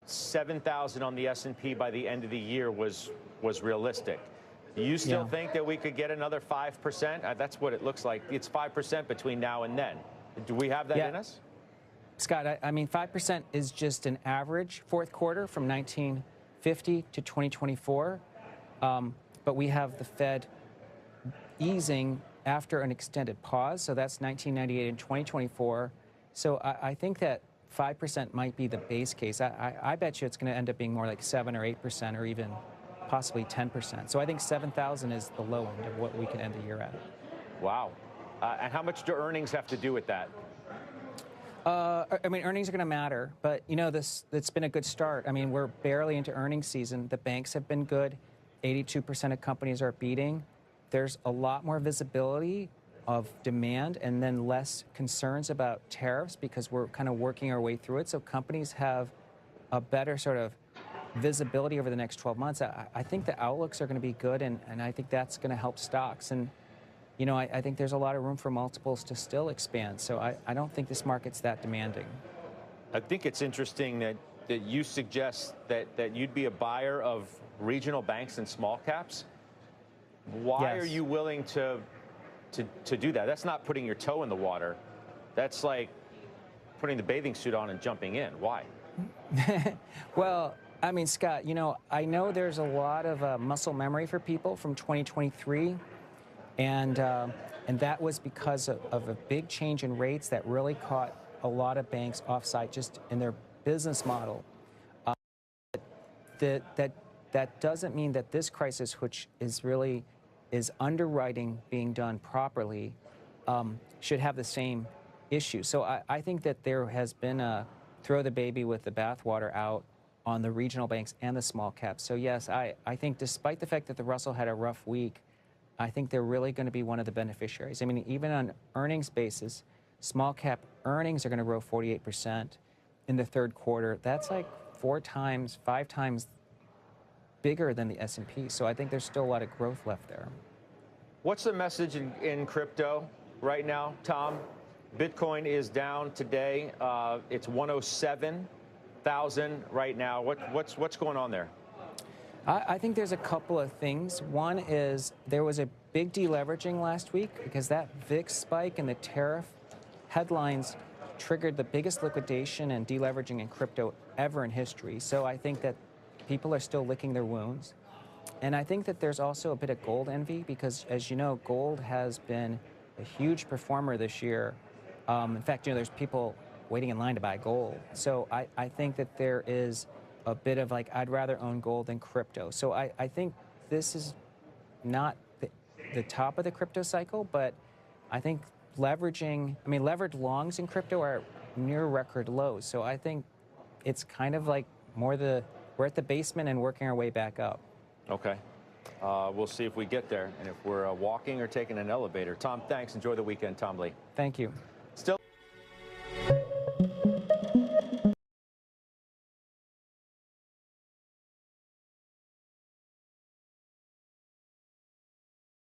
7,000 on the S&P by the end of the year was realistic. Do you still think that we could get another 5%? That's what it looks like. It's 5% between now and then. Do we have that in us? Scott, I mean, 5% is just an average fourth quarter from 1950 to 2024. But we have the Fed easing after an extended pause. So that's 1998 and 2024. So I think that 5% might be the base case. I bet you it's going to end up being more like 7 or 8% or even possibly 10%. So I think 7,000 is the low end of what we can end the year at. Wow. And how much do earnings have to do with that? I mean, earnings are going to matter, but, you know, it's been a good start. I mean, we're barely into earnings season. The banks have been good. 82% of companies are beating. There's a lot more visibility of demand and then less concerns about tariffs because we're kind of working our way through it. So companies have a better sort of visibility over the next 12 months. I think the outlooks are going to be good, and I think that's going to help stocks. And, you know, I think there's a lot of room for multiples to still expand. So I don't think this market's that demanding. I think it's interesting that you suggest that you'd be a buyer of regional banks and small caps. Why are you willing to do that? That's not putting your toe in the water. That's like putting the bathing suit on and jumping in. Why? Well, I mean, Scott, you know, I know there's a lot of muscle memory for people from 2023, and that was because of a big change in rates that really caught a lot of banks offside just in their business model. That doesn't mean that this crisis, which is really underwriting being done properly, should have the same issue. So I think that there has been a throw the baby with the bathwater out on the regional banks and the small caps. So yes, I think despite the fact that the Russell had a rough week, I think they're really going to be one of the beneficiaries. I mean, even on earnings basis, small cap earnings are going to grow 48% in the third quarter. That's like 4 times, 5 times bigger than the S&P. So I think there's still a lot of growth left there. What's the message in crypto right now, Tom? Bitcoin is down today. It's 107,000 right now. What's going on there? I think there's a couple of things. One is there was a big deleveraging last week because that VIX spike and the tariff headlines triggered the biggest liquidation and deleveraging in crypto ever in history. So I think that people are still licking their wounds. And I think that there's also a bit of gold envy because, as you know, gold has been a huge performer this year. In fact, you know, there's people waiting in line to buy gold. So I think that there is a bit of like, I'd rather own gold than crypto. So I think this is not the top of the crypto cycle, but I think levered longs in crypto are near record lows. So I think it's kind of like we're at the basement and working our way back up. Okay. We'll see if we get there and if we're walking or taking an elevator. Tom, thanks. Enjoy the weekend, Tom Lee. Thank you.